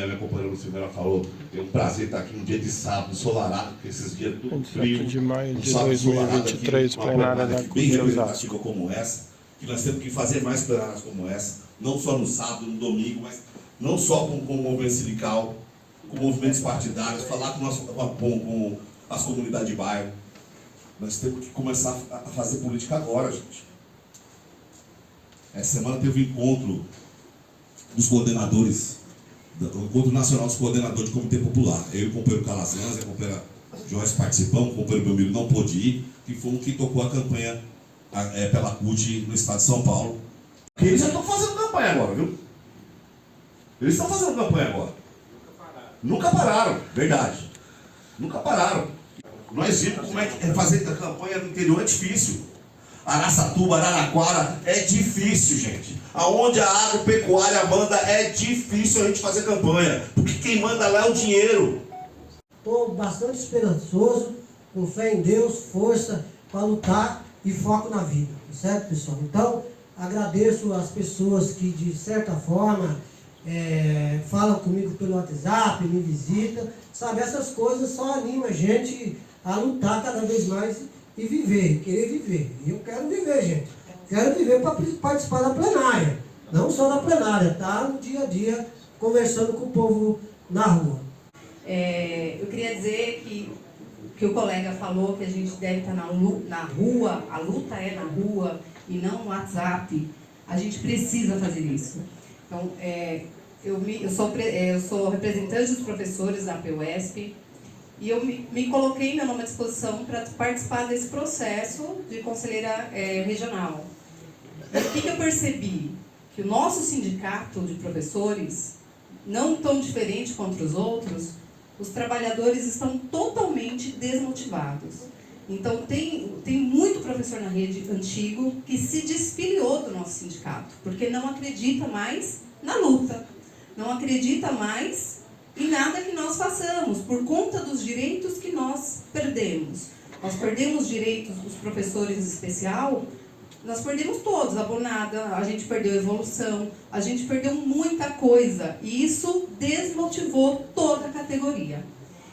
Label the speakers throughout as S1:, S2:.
S1: minha companheira Lucimera falou, é um prazer estar aqui um dia de sábado, ensolarado, porque esses dias tudo frio.
S2: 27 de maio de
S1: sábado ensolarado
S2: 2023,
S1: aqui, uma
S2: plenária da
S1: bem
S2: CUT de Osasco.
S1: representativa como essa, que nós temos que fazer mais plenárias como essa, não só no sábado, no domingo, mas não só com o movimento sindical, com movimentos partidários, falar com as comunidades de bairro. Nós temos que começar a fazer política agora, gente. Essa semana teve o encontro dos coordenadores, o encontro nacional dos coordenadores do Comitê Popular. Eu e o companheiro Calazans, a companheira Joyce participamos, o companheiro Belmiro não pôde ir, que foi um que tocou a campanha pela CUT no estado de São Paulo. Porque eles já estão fazendo campanha agora, viu? Eles estão fazendo campanha agora. Nunca pararam, verdade. Nunca pararam. Nós vimos como é que fazer campanha no interior é difícil. Araçatuba, Araraquara, é difícil, gente. Aonde a agropecuária manda, é difícil a gente fazer campanha. Porque quem manda lá é o dinheiro.
S3: Estou bastante esperançoso, com fé em Deus, força para lutar e foco na vida. Certo, pessoal? Então, agradeço as pessoas que, de certa forma, falam comigo pelo WhatsApp, me visitam. Sabe, essas coisas só animam a gente a lutar cada vez mais e viver, querer viver. E eu quero viver, gente. Quero viver para participar da plenária. Não só da plenária, tá? No dia a dia, conversando com o povo na rua.
S4: Eu queria dizer que o colega falou que a gente deve estar na rua, a luta é na rua e não no WhatsApp. A gente precisa fazer isso. Então, eu sou representante dos professores da PUESP, e eu me coloquei meu nome à disposição para participar desse processo de conselheira regional. E o que eu percebi? Que o nosso sindicato de professores, não tão diferente contra os outros, os trabalhadores estão totalmente desmotivados. Então, tem muito professor na rede antigo que se desfiliou do nosso sindicato, porque não acredita mais na luta, não acredita mais em nada que nós façamos, por conta dos direitos que nós perdemos. Nós perdemos direitos dos professores em especial, nós perdemos todos, a bonada, a gente perdeu a evolução, a gente perdeu muita coisa, e isso desmotivou toda a categoria.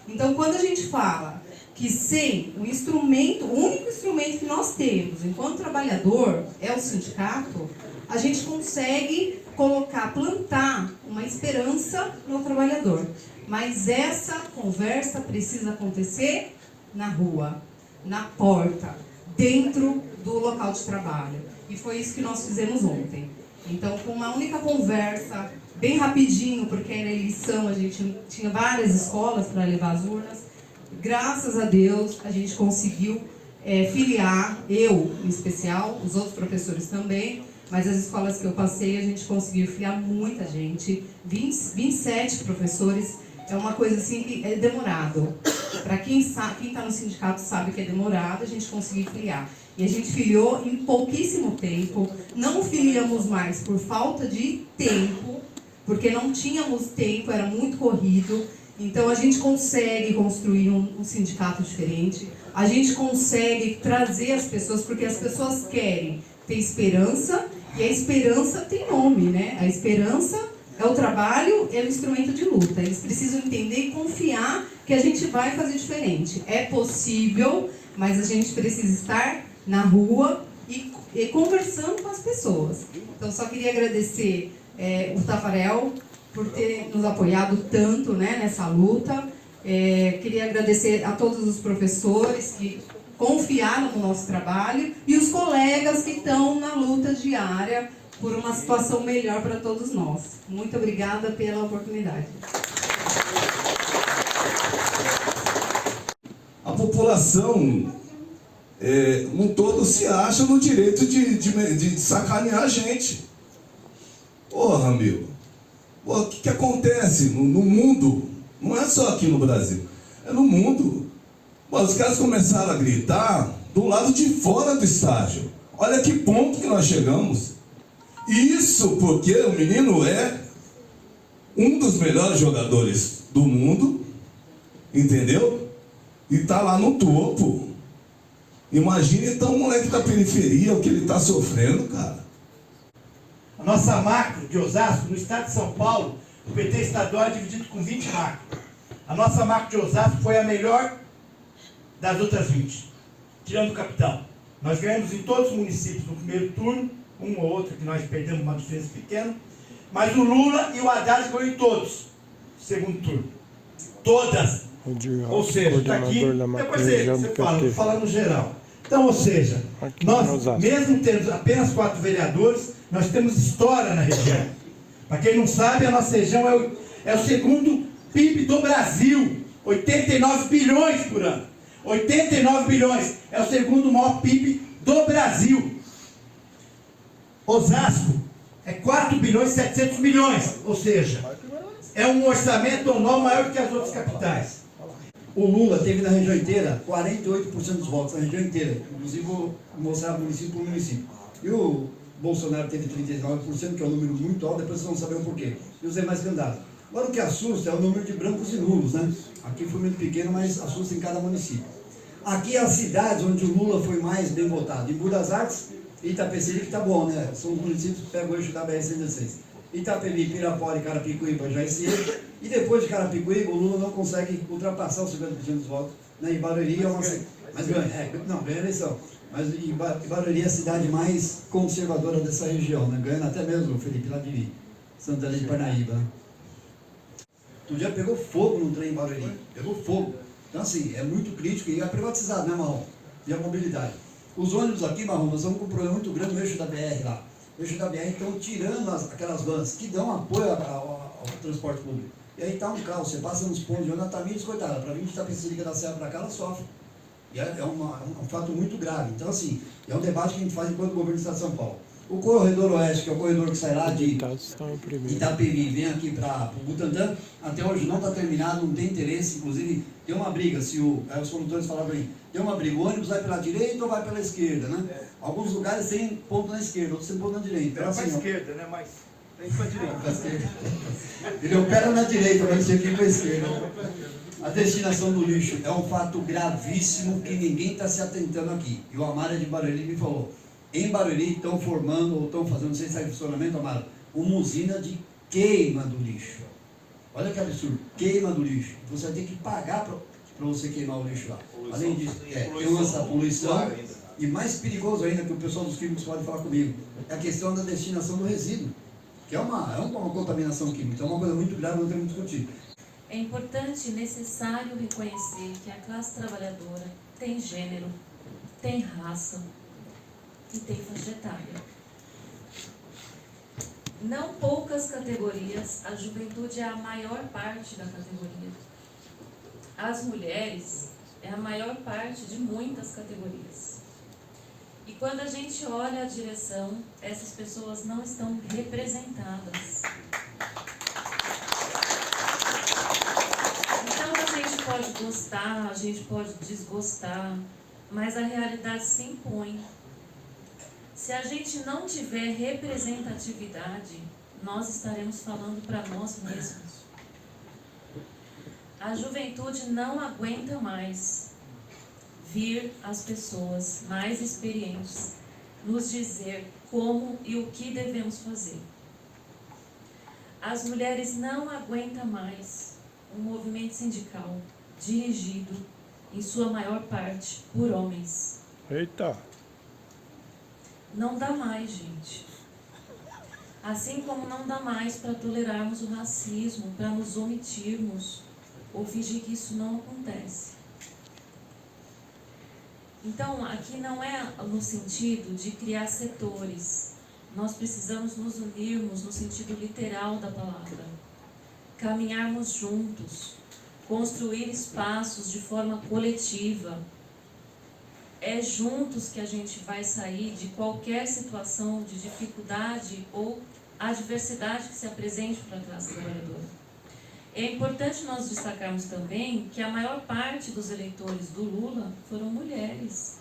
S4: Então, quando a gente fala que sem o instrumento, o único instrumento que nós temos enquanto trabalhador é o sindicato, a gente consegue plantar uma esperança no trabalhador. Mas essa conversa precisa acontecer na rua, na porta, dentro do local de trabalho. E foi isso que nós fizemos ontem. Então, com uma única conversa, bem rapidinho, porque era eleição, a gente tinha várias escolas para levar as urnas. Graças a Deus, a gente conseguiu filiar, eu em especial, os outros professores também, mas as escolas que eu passei, a gente conseguiu filiar muita gente, 27 professores, é uma coisa assim que é demorado. Para quem está no sindicato sabe que é demorado, a gente conseguiu filiar. E a gente filiou em pouquíssimo tempo, não filiamos mais por falta de tempo, porque não tínhamos tempo, era muito corrido. Então a gente consegue construir um sindicato diferente, a gente consegue trazer as pessoas, porque as pessoas querem ter esperança, e a esperança tem nome, né? A esperança é o trabalho, é o instrumento de luta. Eles precisam entender e confiar que a gente vai fazer diferente. É possível, mas a gente precisa estar na rua e conversando com as pessoas. Então só queria agradecer o Tafarel por ter nos apoiado tanto, né, nessa luta. Queria agradecer a todos os professores que confiaram no nosso trabalho e os colegas que estão na luta diária por uma situação melhor para todos nós. Muito obrigada pela oportunidade.
S5: A população, no todo, se acha no direito de sacanear a gente. Porra, meu. O que acontece no mundo? Não é só aqui no Brasil, é no mundo. Os caras começaram a gritar do lado de fora do estádio. Olha que ponto que nós chegamos. Isso porque o menino é um dos melhores jogadores do mundo, entendeu? E está lá no topo. Imagina então o moleque da periferia, o que ele está sofrendo, cara.
S6: A nossa macro de Osasco, no estado de São Paulo,
S2: O PT estadual é dividido com 20 macros. A nossa macro de Osasco foi a melhor das outras 20, tirando o capitão. Nós ganhamos em todos os municípios no primeiro turno, um ou outro que nós perdemos uma diferença pequena, mas o Lula e o Haddad ganhou em todos, segundo turno. Todas. Ou seja, está aqui, depois você fala, falando geral. Então, ou seja, nós, mesmo tendo apenas 4 vereadores, nós temos história na região. Para quem não sabe, a nossa região é o segundo PIB do Brasil, 89 bilhões por ano. 89 bilhões, é o segundo maior PIB do Brasil. Osasco é 4 bilhões e 700 milhões, ou seja, é um orçamento anual maior que as outras capitais.
S6: O Lula teve na região inteira 48% dos votos, na região inteira. Inclusive, vou mostrar município por município. E o Bolsonaro teve 39%, que é um número muito alto, depois vocês vão saber o porquê. E os demais candidatos. Agora, o que assusta é o número de brancos e nulos, né? Aqui foi muito pequeno, mas assusta em cada município. Aqui as cidades onde o Lula foi mais bem votado. Em Buenos das Artes e Itapecerica, que está bom, né? São os municípios que pegam o eixo da BR-116. Itapevi, Pirapora e Carapicuíba já esse eixo. E depois de Carapicuíba, o Lula não consegue ultrapassar os 50% dos votos. Né? Em Barueri é uma... Mas ganha, não, ganha a eleição. Mas em Barueri é a cidade mais conservadora dessa região, né? Ganhando até mesmo o Felipe lá de Santana de Parnaíba. Né? Outro dia pegou fogo no trem em Barueri. Pegou fogo. Então, assim, é muito crítico e é privatizado, né, Marrom? E a mobilidade. Os ônibus aqui, Marrom, nós estamos com um problema muito grande no eixo da BR lá. O eixo da BR estão tirando aquelas vans que dão apoio ao transporte público. E aí está um caos, você passa nos pontos de ônibus, a Tamires, coitada, para vir de Itapecerica da Serra para cá, ela sofre. E é um fato muito grave. Então, assim, é um debate que a gente faz enquanto governo do Estado de São Paulo. O corredor oeste, que é o corredor que sai lá de Itapevi e vem aqui para o Butantã, até hoje não está terminado, não tem interesse, inclusive tem uma briga, se os condutores falaram aí, tem uma briga, o ônibus vai pela direita ou vai pela esquerda, né? Alguns lugares tem ponto na esquerda, outros tem ponto na direita. Então,
S2: Para
S6: assim,
S2: a esquerda, né? Mas tem para a direita.
S6: Ele opera na direita, mas tinha que ir para a esquerda. A destinação do lixo é um fato gravíssimo que ninguém está se atentando aqui. E o Amara de Barueri me falou, em Barueri estão formando, ou estão fazendo, não sei se está em funcionamento, Amara, uma usina de queima do lixo. Olha que absurdo, queima do lixo. Você vai ter que pagar para você queimar o lixo lá. Além disso, tem o lance da poluição, e mais perigoso ainda, que o pessoal dos químicos pode falar comigo, é a questão da destinação do resíduo, que é uma contaminação química, então é uma coisa muito grave, não temos que discutir.
S7: É importante e necessário reconhecer que a classe trabalhadora tem gênero, tem raça e tem faixa etária. Não poucas categorias, a juventude é a maior parte da categoria. As mulheres é a maior parte de muitas categorias. E quando a gente olha a direção, essas pessoas não estão representadas. Então a gente pode gostar, a gente pode desgostar, mas a realidade se impõe. Se a gente não tiver representatividade, nós estaremos falando para nós mesmos. A juventude não aguenta mais vir as pessoas mais experientes nos dizer como e o que devemos fazer. As mulheres não aguentam mais um movimento sindical dirigido, em sua maior parte, por homens.
S8: Eita!
S7: Não dá mais, gente. Assim como não dá mais para tolerarmos o racismo, para nos omitirmos ou fingir que isso não acontece. Então, aqui não é no sentido de criar setores. Nós precisamos nos unirmos no sentido literal da palavra. Caminharmos juntos, construir espaços de forma coletiva. É juntos que a gente vai sair de qualquer situação de dificuldade ou adversidade que se apresente para a classe trabalhadora. É importante nós destacarmos também que a maior parte dos eleitores do Lula foram mulheres.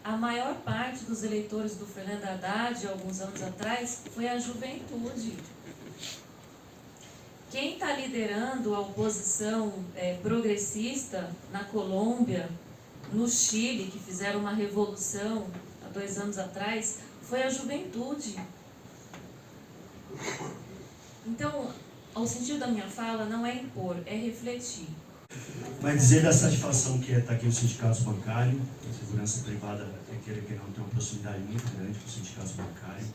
S7: A maior parte dos eleitores do Fernando Haddad, alguns anos atrás, foi a juventude. Quem está liderando a oposição progressista na Colômbia, no Chile, que fizeram uma revolução há 2 anos atrás, foi a juventude. Então, O sentido da minha fala não é impor, é refletir.
S8: Mas dizer da satisfação que é estar aqui os sindicatos bancários, a segurança privada, queira que não, tem uma proximidade muito grande com os sindicatos bancários.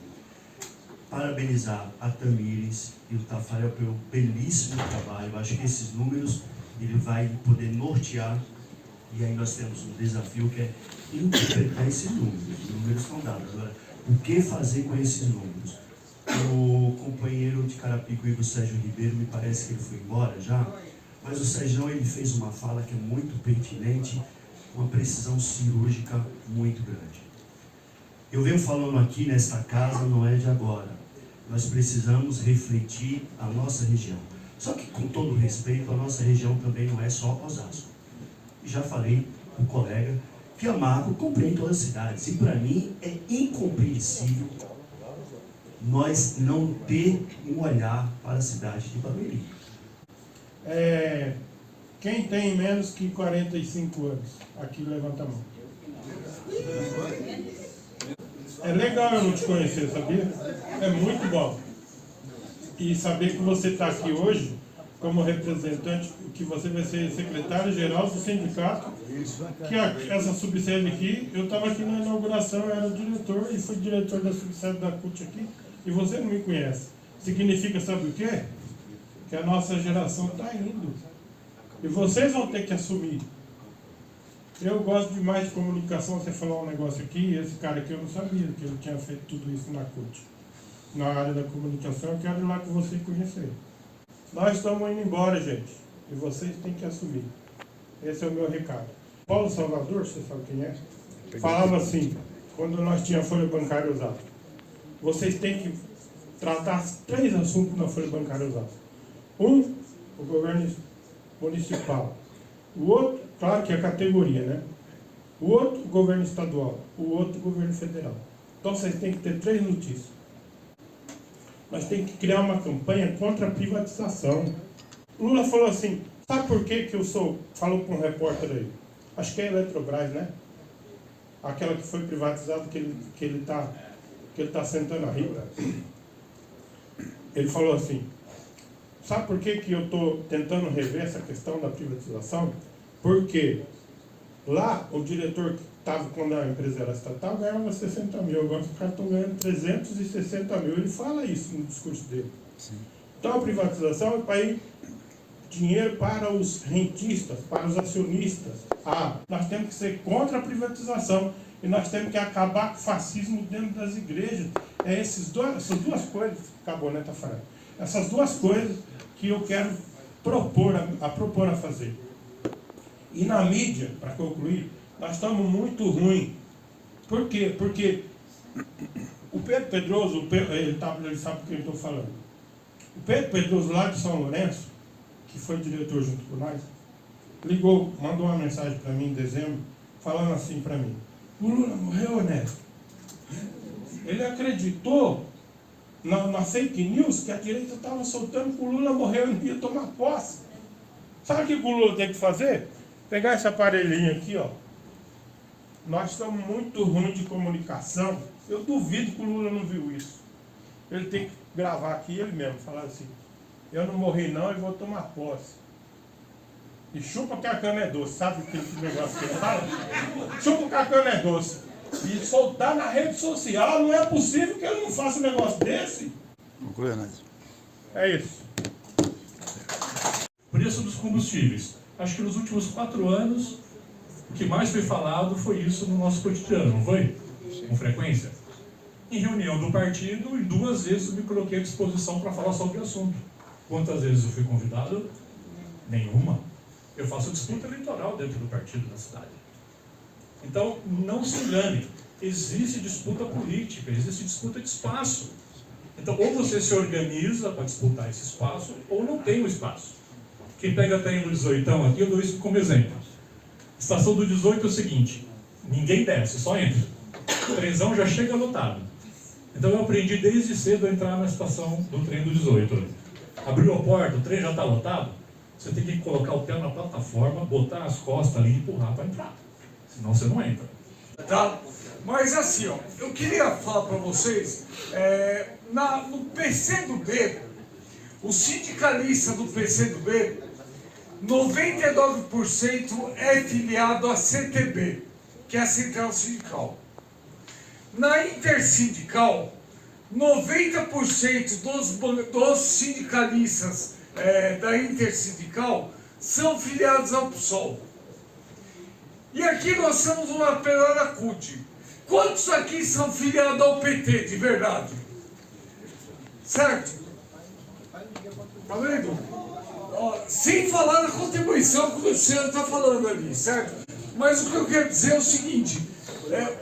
S8: Parabenizar a Tamires e o Tafarel pelo belíssimo trabalho. Eu acho que esses números ele vai poder nortear, e aí nós temos um desafio que é interpretar esses números. Os números estão dados. Agora, o que fazer com esses números? O companheiro de Carapicuíba, Igor Sérgio Ribeiro, me parece que ele foi embora já, mas o Sérgio ele fez uma fala que é muito pertinente, uma precisão cirúrgica muito grande. Eu venho falando aqui nesta casa, não é de agora. Nós precisamos refletir a nossa região. Só que, com todo respeito, a nossa região também não é só Osasco. Já falei com o colega que a Marco compreende todas as cidades. E para mim é incompreensível nós não ter um olhar para a cidade de Barueri.
S9: Quem tem menos que 45 anos? Aqui levanta a mão. É legal eu não te conhecer, sabia? É muito bom. E saber que você está aqui hoje como representante, que você vai ser secretário-geral do sindicato, que essa subsede aqui, eu estava aqui na inauguração, eu era diretor e fui diretor da subsede da CUT aqui, e você não me conhece. Significa, sabe o quê? Que a nossa geração está indo. E vocês vão ter que assumir. Eu gosto demais de comunicação, você falou um negócio aqui, esse cara aqui eu não sabia que ele tinha feito tudo isso na CUT. Na área da comunicação, eu quero ir lá com você conhecer. Nós estamos indo embora, gente, e vocês têm que assumir. Esse é o meu recado. Paulo Salvador, você sabe quem é? Falava assim, quando nós tínhamos folha bancária usada. Vocês têm que tratar 3 assuntos na folha bancária usada. Um, o governo municipal. O outro, claro que é a categoria, né? O outro, o governo estadual. O outro, o governo federal. Então vocês têm que ter 3 notícias. Nós temos que criar uma campanha contra a privatização. O Lula falou assim, sabe por que eu sou... Falou com um repórter aí. Acho que é a Eletrobras, né? Aquela que foi privatizada, que ele tá sentando a riba. Ele falou assim, sabe por que eu estou tentando rever essa questão da privatização? Porque lá o diretor que estava, quando a empresa era estatal, ganhava 60 mil. Agora os caras estão ganhando 360 mil. Ele fala isso no discurso dele. Sim. Então a privatização é para ir dinheiro para os rentistas, para os acionistas. Nós temos que ser contra a privatização e nós temos que acabar com o fascismo dentro das igrejas. Essas duas coisas, acabou, né, Tafarel? Essas 2 coisas que eu quero propor a fazer. E na mídia, para concluir, nós estamos muito ruins. Por quê? Porque o Pedro Pedroso, ele sabe do que eu estou falando. O Pedro Pedroso, lá de São Lourenço, que foi diretor junto com nós, ligou, mandou uma mensagem para mim em dezembro, falando assim para mim, o Lula morreu, Ernesto. Ele acreditou na fake news que a direita estava soltando que o Lula morreu e não ia tomar posse. Sabe o que o Lula tem que fazer? Pegar esse aparelhinho aqui, ó. Nós estamos muito ruins de comunicação. Eu duvido que o Lula não viu isso. Ele tem que gravar aqui ele mesmo, falar assim, eu não morri não e vou tomar posse. E chupa que a cana é doce, sabe aquele negócio que ele fala? Chupa que a cana é doce. E soltar na rede social, não é possível que ele não faça um negócio desse. É isso.
S10: Preço dos combustíveis. Acho que nos últimos 4 anos, o que mais foi falado foi isso no nosso cotidiano, não foi? Com frequência. Em reunião do partido, e 2 vezes eu me coloquei à disposição para falar sobre o assunto. Quantas vezes eu fui convidado? Nenhuma. Eu faço disputa eleitoral dentro do partido na cidade. Então, não se engane. Existe disputa política, existe disputa de espaço. Então, ou você se organiza para disputar esse espaço, ou não tem o espaço. Quem pega até no 18 aqui, eu dou isso como exemplo. Estação do 18 é o seguinte, ninguém desce, só entra. O trenzão já chega lotado. Então eu aprendi desde cedo a entrar na estação do trem do 18. Abriu a porta, o trem já está lotado, você tem que colocar o pé na plataforma, botar as costas ali e empurrar para entrar. Senão você não entra.
S11: Tá? Mas assim, ó, eu queria falar para vocês, no PCdoB, o sindicalista do PCdoB, 99% é filiado à CTB, que é a Central Sindical. Na Intersindical, 90% dos sindicalistas da Intersindical são filiados ao PSOL. E aqui nós temos uma pelada CUT. Quantos aqui são filiados ao PT, de verdade? Certo? Tá vendo? Sem falar na contribuição que o Luciano está falando ali, certo? Mas o que eu quero dizer é o seguinte,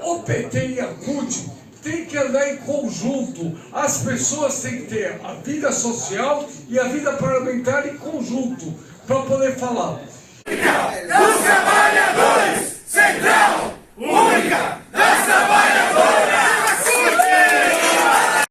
S11: o PT e a CUT têm que andar em conjunto. As pessoas têm que ter a vida social e a vida parlamentar em conjunto, para poder falar.
S12: Dos trabalhadores, Central!